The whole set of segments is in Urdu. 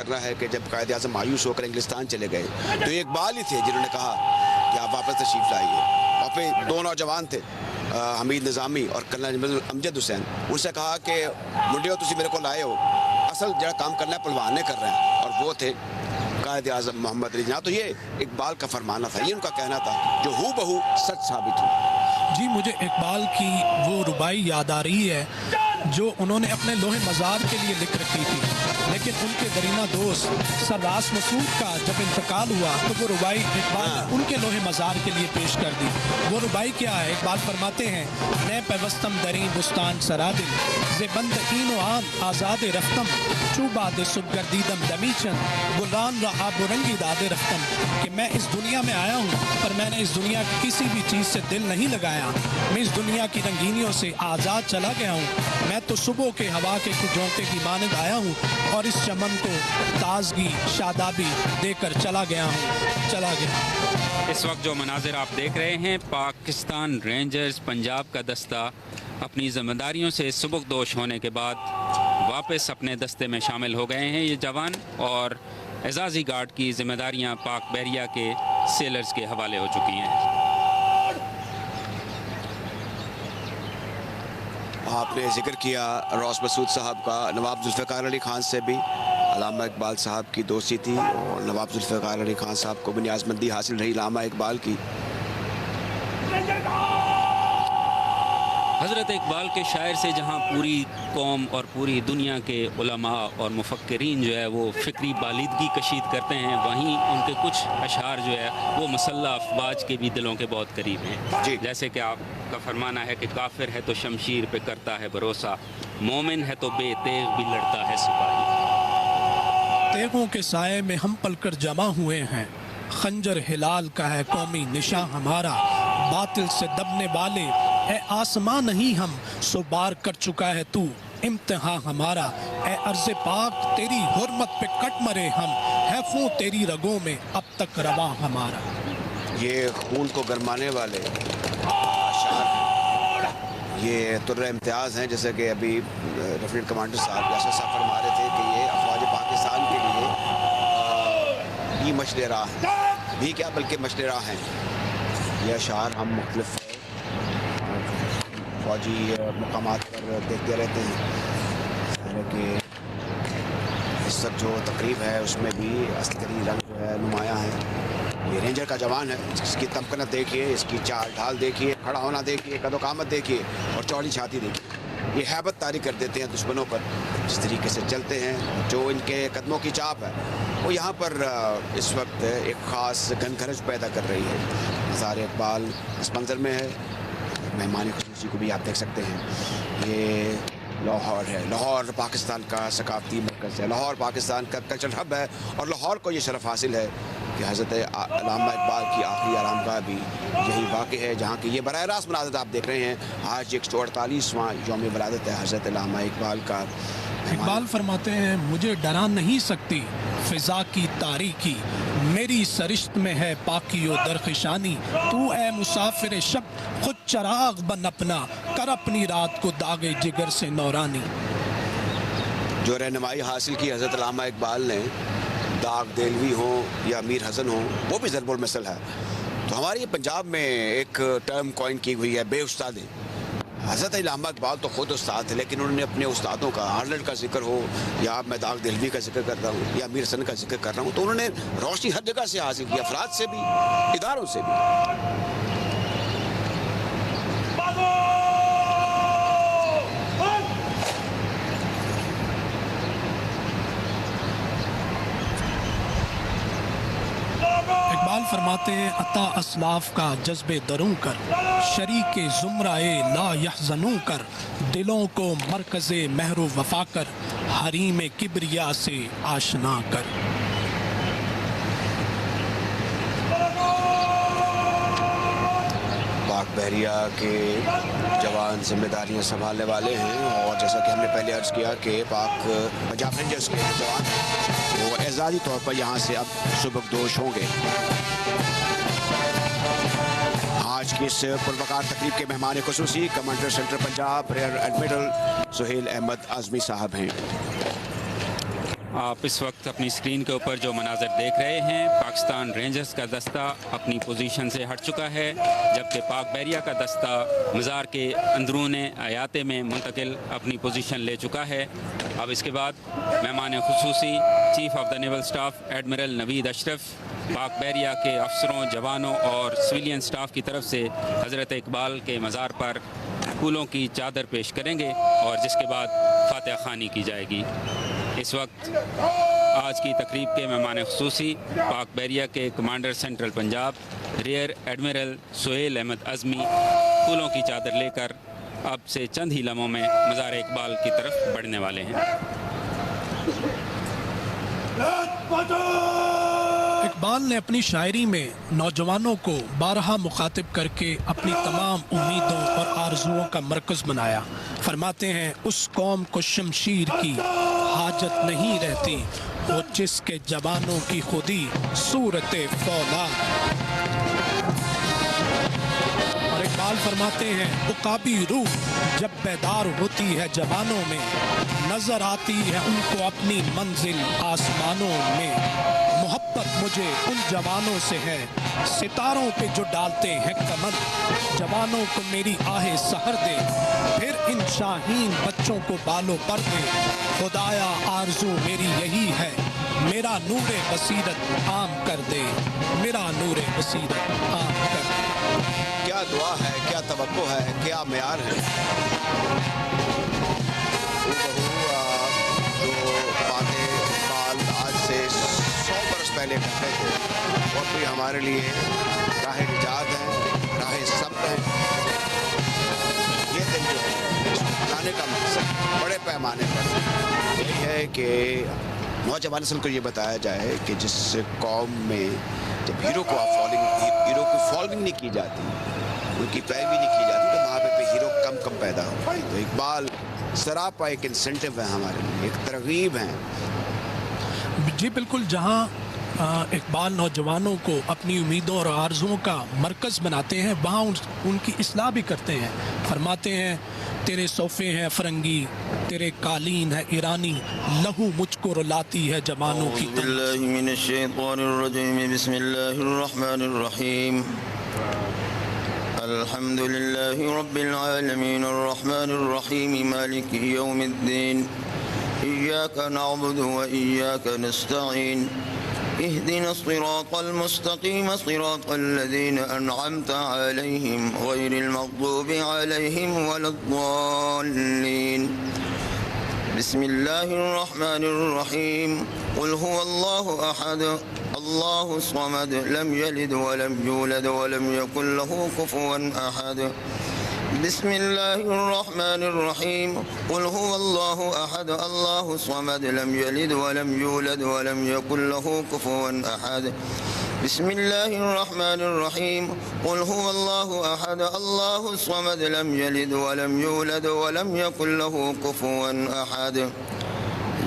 کر رہا ہے کہ جب قائد اعظم مایوس ہو کر انگلستان چلے گئے تو یہ اقبال ہی تھے جنہوں نے کہا کہ آپ واپس تشریف لائیے. اور پھر دو نوجوان تھے حمید نظامی اور کرنل امجد حسین. ان سے کہا کہ منڈیو تسی میرے کو لائے ہو, اصل جڑا کام کرنا ہے پلوان نے کر رہے ہیں, اور وہ تھے قائد اعظم محمد علی جناح. تو یہ اقبال کا فرمانا تھا, یہ ان کا کہنا تھا جو ہو بہو سچ ثابت ہو. جی مجھے اقبال کی وہ ربائی یاد آ رہی ہے جو انہوں نے اپنے لوح مزار کے لیے لکھ رکھی تھی, لیکن ان کے درینہ دوست سر راس مسعود کا جب انتقال ہوا تو وہ ربائی اقبال نے ان کے لوح مزار کے لیے پیش کر دی. وہ ربائی کیا ہے؟ اقبال فرماتے ہیں میں پیوستم دریں بستان سرادل زبند این و آن آزاد رفتم چوباد صبح گردیدم دمیچن گلان را آب و رنگی دادے رفتم, کہ میں اس دنیا میں آیا ہوں پر میں نے اس دنیا کی کسی بھی چیز سے دل نہیں لگایا, میں اس دنیا کی رنگینیوں سے آزاد چلا گیا ہوں. میں تو صبح کے ہوا کے جھونکے کی مانند آیا ہوں اور اس چمن کو تازگی شادابی دے کر چلا گیا. اس وقت جو مناظر آپ دیکھ رہے ہیں, پاکستان رینجرز پنجاب کا دستہ اپنی ذمہ داریوں سے سبکدوش ہونے کے بعد واپس اپنے دستے میں شامل ہو گئے ہیں. یہ جوان اور اعزازی گارڈ کی ذمہ داریاں پاک بحریہ کے سیلرز کے حوالے ہو چکی ہیں. آپ نے ذکر کیا راس مسعود صاحب کا. نواب ذوالفقار علی خان سے بھی علامہ اقبال صاحب کی دوستی تھی, اور نواب ذوالفقار علی خان صاحب کو بھی نیازمندی حاصل رہی علامہ اقبال کی. حضرت اقبال کے شاعر سے جہاں پوری قوم اور پوری دنیا کے علماء اور مفکرین جو ہے وہ فکری بالیدگی کشید کرتے ہیں, وہیں ان کے کچھ اشعار جو ہے وہ مسلح افواج کے بھی دلوں کے بہت قریب ہیں. جیسے کہ آپ کا فرمانا ہے کہ کافر ہے تو شمشیر پہ کرتا ہے بھروسہ, مومن ہے تو بے تیغ بھی لڑتا ہے سپاہی. تیغوں کے سائے میں ہم پل کر جمع ہوئے ہیں, خنجر ہلال کا ہے قومی نشاں ہمارا, باطل سے دبنے والے اے آسمان نہیں ہم, سو بار کر چکا ہے تو امتحان ہمارا, اے ارض پاک تیری حرمت پہ کٹ مرے ہم, ہے خون تیری رگوں میں اب تک رواں ہمارا. یہ خون کو گرمانے والے اشعار یہ تر امتیاز ہیں, جیسے کہ ابھی لیفٹیننٹ کمانڈر صاحب یاسر صاحب فرما رہے تھے کہ یہ افواج پاکستان کے لیے بھی مشل راہ ہیں, بھی کیا بلکہ مشل راہ ہیں. یہ اشعار ہم مختلف فوجی مقامات پر دیکھتے رہتے ہیں کہ اس وقت جو تقریب ہے اس میں بھی عسکری رنگ جو ہے نمایاں ہے. یہ رینجر کا جوان ہے, اس کی تمکنت دیکھیے, اس کی چال ڈھال دیکھیے, کھڑا ہونا دیکھیے, قد و قامت دیکھیے, اور چوڑی چھاتی دیکھیے. یہ ہیبت طاری کر دیتے ہیں دشمنوں پر جس طریقے سے چلتے ہیں. جو ان کے قدموں کی چاپ ہے وہ یہاں پر اس وقت ایک خاص گھنگھرج پیدا کر رہی ہے. مزار اقبال اس منظر میں ہے, مہمان خصوصی کو بھی آپ دیکھ سکتے ہیں. یہ لاہور ہے, لاہور پاکستان کا ثقافتی مرکز ہے, لاہور پاکستان کا کلچر ہب ہے, اور لاہور کو یہ شرف حاصل ہے کہ حضرت علامہ اقبال کی آخری آرامگاہ بھی یہی واقع ہے, جہاں کی یہ براہ راست مناظر آپ دیکھ رہے ہیں. آج 148واں یوم ولادت ہے حضرت علامہ اقبال کا. اقبال فرماتے ہیں مجھے ڈرا نہیں سکتی فضا کی تاریکی, میری سرشت میں ہے پاکی و درخشانی, تو اے مسافر شب خود چراغ بن اپنا, کر اپنی رات کو داغ جگر سے نورانی. جو رہنمائی حاصل کی حضرت علامہ اقبال نے, داغ دہلوی ہوں یا میر حسن ہوں, وہ بھی ضرب المثل ہے. تو ہماری پنجاب میں ایک ٹرم کوائن کی ہوئی ہے, بے استادی. حضرت علامہ اقبال تو خود استاد تھے, لیکن انہوں نے اپنے استادوں کا, آرلنڈ کا ذکر ہو یا میں داغ دہلوی کا ذکر کرتا ہوں یا میر حسن کا ذکر کر رہا ہوں, تو انہوں نے روشنی ہر جگہ سے حاصل کی, افراد سے بھی, اداروں سے بھی. اقبال فرماتے ہیں عطا اسلاف کا جذب دروں کر, شریک زمرائے لا یحزنوں کر, دلوں کو مرکز مہر و وفا کر, حریم کبریا سے آشنا کر. پاک بحریہ کے جوان ذمہ داریاں سنبھالنے والے ہیں, اور جیسا کہ ہم نے پہلے عرض کیا کہ پاک پنجاب رینجرز کے جوان وہ اعزازی طور پر یہاں سے اب سبکدوش ہوں گے. آج کی اس پروقار تقریب کے مہمان خصوصی commander central Punjab rear admiral Sohail Ahmed Azmi صاحب ہیں. آپ اس وقت اپنی اسکرین کے اوپر جو مناظر دیکھ رہے ہیں، پاکستان رینجرز کا دستہ اپنی پوزیشن سے ہٹ چکا ہے، جبکہ پاک بحریہ کا دستہ مزار کے اندرون احاطے میں منتقل اپنی پوزیشن لے چکا ہے۔ اب اس کے بعد مہمان خصوصی chief of the naval staff admiral Naveed Ashraf پاک بحریہ کے افسروں، جوانوں اور سویلین سٹاف کی طرف سے حضرت اقبال کے مزار پر پھولوں کی چادر پیش کریں گے، اور جس کے بعد فاتحہ خوانی کی جائے گی۔ اس وقت آج کی تقریب کے مہمان خصوصی پاک بحریہ کے commander central Punjab rear admiral Sohail Ahmed Azmi پھولوں کی چادر لے کر اب سے چند ہی لمحوں میں مزار اقبال کی طرف بڑھنے والے ہیں۔ اقبال نے اپنی شاعری میں نوجوانوں کو بارہا مخاطب کر کے اپنی تمام امیدوں اور آرزوؤں کا مرکز بنایا۔ فرماتے ہیں اس قوم کو شمشیر کی حاجت نہیں رہتی، وہ جس کے جوانوں کی خودی صورت فولاد۔ اور اقبال فرماتے ہیں عقابی روح جب بیدار ہوتی ہے جوانوں میں، نظر آتی ہے ان کو اپنی منزل آسمانوں میں۔ محبت مجھے ان جوانوں سے ہے ستاروں پہ جو ڈالتے ہیں کمر، جوانوں کو میری آہ سحر دے، پھر ان شاہین بچوں کو بالوں پر دے۔ خدایا آرزو میری یہی ہے، میرا نور بصیرت عام کر دے، میرا نور بصیرت عام کر دے۔ کیا دعا ہے، کیا توقع ہے، کیا معیار ہے۔ جو باتیں اقبال آج سے 100 برس پہلے کرتے تھے، اور بھی ہمارے لیے راہ نجات ہے، راہ سبق ہے۔ یہ دن جو ہے اس کو بنانے کا مقصد بڑے پیمانے پر یہی ہے کہ نوجوان نسل کو یہ بتایا جائے کہ جس قوم میں جب ہیرو کو فالوئنگ نہیں کی جاتی، ان کی پیروی نہیں کی جاتی، تو وہاں پہ ہیرو کم پیدا ہو۔ تو اقبال سراپا ایک انسینٹیو ہے ہمارے لیے، ایک ترغیب ہے۔ جی بالکل، جہاں اقبال نوجوانوں کو اپنی امیدوں اور آرزوؤں کا مرکز بناتے ہیں، وہاں ان کی اصلاح بھی کرتے ہیں۔ فرماتے ہیں تیرے صوفے ہیں فرنگی، تیرے قالین ہے ایرانی، لہو مجھ کو رلاتی ہے جوانوں کی۔ اعوذ باللہ من الشیطان الرجیم، بسم اللہ الرحمن الرحیم۔ الحمد للہ رب العالمین الرحمن الرحیم مالک یوم الدین، ایاک نعبد و ایاک نستعین، اهدنا الصراط المستقيم صراط الذين أنعمت عليهم غير المغضوب عليهم ولا الضالين۔ بسم الله الرحمن الرحيم، قل هو الله أحد الله الصمد لم يلد ولم يولد ولم يكن له كفوا أحد۔ بسم الله الرحمن الرحيم، قل هو الله أحد الله الصمد لم يلد ولم يولد ولم يكن له كفوا أحد۔ بسم الله الرحمن الرحيم، قل هو الله أحد الله الصمد لم يلد ولم يولد ولم يكن له كفوا أحد۔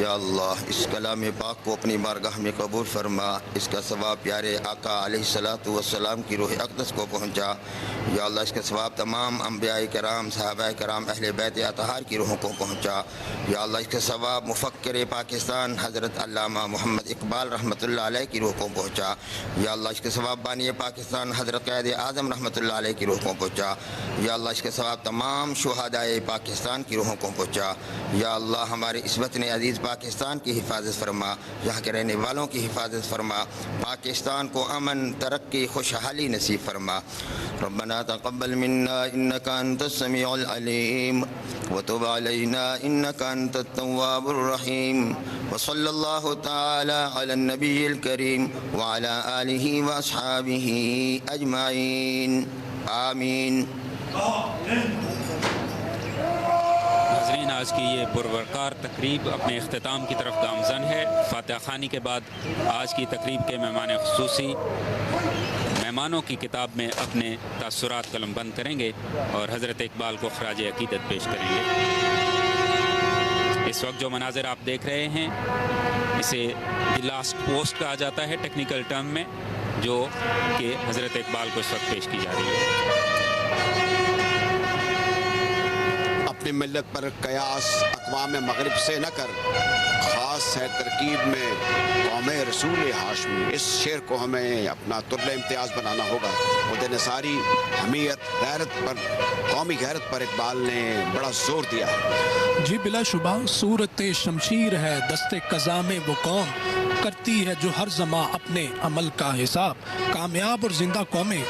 یا اللہ اس کلام پاک کو اپنی بارگاہ میں قبول فرما، اس کا ثواب پیارے آقا علیہ الصلوۃ والسلام کی روح اقدس کو پہنچا۔ یا اللہ اس کا ثواب تمام انبیاء کرام، صحابہ کرام، اہل بیت اطہار کی روحوں کو پہنچا۔ یا اللہ اس کا ثواب مفکر پاکستان حضرت علامہ محمد اقبال رحمۃ اللہ علیہ کی روح کو پہنچا۔ یا اللہ اس کا ثواب بانی پاکستان حضرت قائد اعظم رحمۃ اللہ علیہ کی روح کو پہنچا۔ یا اللہ اس کا ثواب تمام شہدائے پاکستان کی روحوں کو پہنچا۔ یا اللہ ہمارے اس وطن عزیز پاکستان کی حفاظت فرما، یہاں کے رہنے والوں کی حفاظت فرما، پاکستان کو امن، ترقی، خوشحالی نصیب فرما۔ ربنا تقبل منا انك انت السميع العليم وتب علينا انك انت التواب الرحيم، وصلى الله تعالى على النبي الكريم وعلى آله واصحابه اجمعين، آمین۔ ناظرین، آج کی یہ پروقار تقریب اپنے اختتام کی طرف گامزن ہے۔ فاتحہ خوانی کے بعد آج کی تقریب کے مہمان خصوصی مہمانوں کی کتاب میں اپنے تاثرات قلم بند کریں گے اور حضرت اقبال کو خراج عقیدت پیش کریں گے۔ اس وقت جو مناظر آپ دیکھ رہے ہیں اسے دی لاسٹ پوسٹ کہا جاتا ہے ٹیکنیکل ٹرم میں، جو کہ حضرت اقبال کو اس وقت پیش کی جا رہی ہے۔ اپنی ملت پر قیاس اقوام مغرب سے نہ کر، خاص خاص ہے ترکیب میں قوم رسول ہاشمی. اس شعر کو ہمیں اپنا طرل امتیاز بنانا ہوگا. خود نثاری حمیت غیرت پر قومی غیرت پر اقبال نے بڑا زور دیا ہے. جی بلا شبہ صورت شمشیر ہے دست قضا میں وہ قوم کرتی ہے جو ہر زماں اپنے عمل کا حساب. کامیاب اور زندہ قومیں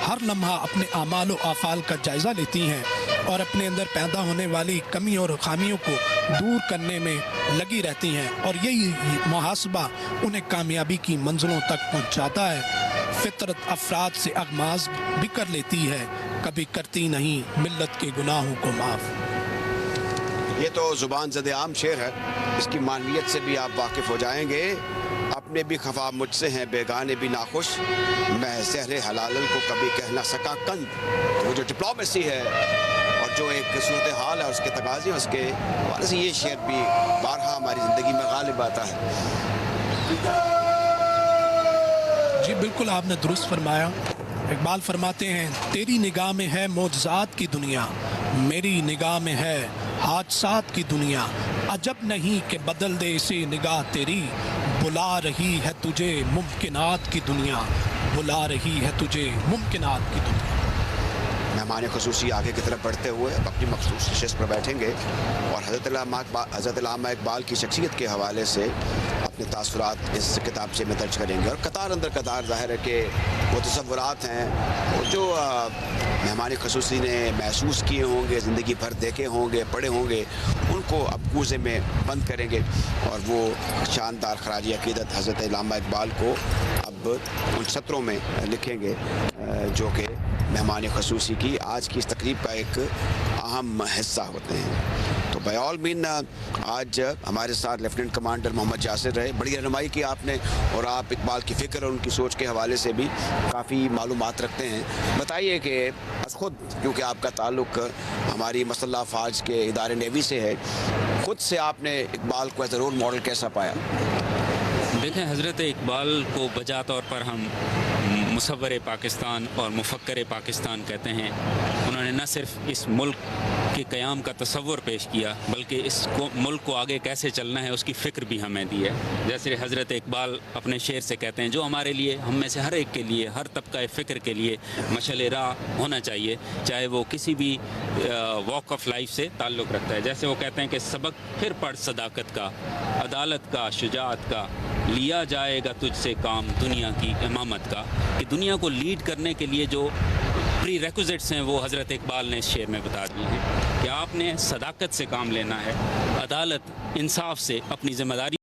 ہر لمحہ اپنے اعمال و افعال کا جائزہ لیتی ہیں اور اپنے اندر پیدا ہونے والی کمی اور خامیوں کو دور کرنے میں لگی رہتی ہیں اور یہی محاسبہ انہیں کامیابی کی منزلوں تک پہنچاتا ہے. فطرت افراد سے اغماز بھی کر لیتی ہے کبھی کرتی نہیں ملت کے گناہوں کو معاف. یہ تو زبان زد عام شعر ہے. اس کی معنویت سے بھی آپ واقف ہو جائیں گے. اپنے بھی خفا مجھ سے ہیں بیگانے بھی ناخوش میں زہر حلال کو کبھی کہہ نہ سکا کند. وہ جو ڈپلومیسی ہے اور جو ایک صورتحال ہے اس کے تقاضے اس کے حوالے سے یہ شعر بھی بارہا ہماری زندگی میں غالب آتا ہے. جی بالکل آپ نے درست فرمایا. اقبال فرماتے ہیں تیری نگاہ میں ہے معجزات کی دنیا میری نگاہ میں ہے حادثات کی دنیا. عجب نہیں کہ بدل دے اسے نگاہ تیری بلا رہی ہے تجھے ممکنات کی دنیا بلا رہی ہے تجھے ممکنات کی دنیا. مہمان خصوصی آگے کی طرف بڑھتے ہوئے اپنی مخصوص نشست پر بیٹھیں گے اور حضرت علامہ اقبال کی شخصیت کے حوالے سے اپنے تاثرات اس کتاب میں درج کریں گے. اور قطار اندر قطار ظاہر ہے کہ وہ تصورات ہیں وہ جو مہمان خصوصی نے محسوس کیے ہوں گے زندگی بھر دیکھے ہوں گے پڑھے ہوں گے ان کو اب کوزے میں بند کریں گے اور وہ شاندار خراج عقیدت حضرت علامہ اقبال کو اب ان سطروں میں لکھیں گے جو کہ مہمان خصوصی کی آج کی اس تقریب کا ایک اہم حصہ ہوتے ہیں. تو بائی آل مین آج ہمارے ساتھ لیفٹیننٹ کمانڈر محمد یاسر رہے. بڑی رہنمائی کی آپ نے اور آپ اقبال کی فکر اور ان کی سوچ کے حوالے سے بھی کافی معلومات رکھتے ہیں. بتائیے کہ خود کیونکہ آپ کا تعلق ہماری مسلح افواج کے ادارے نیوی سے ہے خود سے آپ نے اقبال کو ایز اے رول ماڈل کیسا پایا؟ دیکھیں حضرت اقبال کو بجا طور پر ہم مصور پاکستان اور مفکر پاکستان کہتے ہیں. انہوں نے نہ صرف اس ملک کے قیام کا تصور پیش کیا بلکہ اس ملک کو آگے کیسے چلنا ہے اس کی فکر بھی ہمیں دی ہے. جیسے حضرت اقبال اپنے شعر سے کہتے ہیں جو ہمارے لیے ہم میں سے ہر ایک کے لیے ہر طبقہ فکر کے لیے مشعل راہ ہونا چاہیے چاہے وہ کسی بھی واک آف لائف سے تعلق رکھتا ہے. جیسے وہ کہتے ہیں کہ سبق پھر پڑھ صداقت کا عدالت کا شجاعت کا لیا جائے گا تجھ سے کام دنیا کی امامت کا. کہ دنیا کو لیڈ کرنے کے لیے جو پری ریکوزٹس ہیں وہ حضرت اقبال نے اس شعر میں بتا دیے ہیں کہ آپ نے صداقت سے کام لینا ہے عدالت انصاف سے اپنی ذمہ داری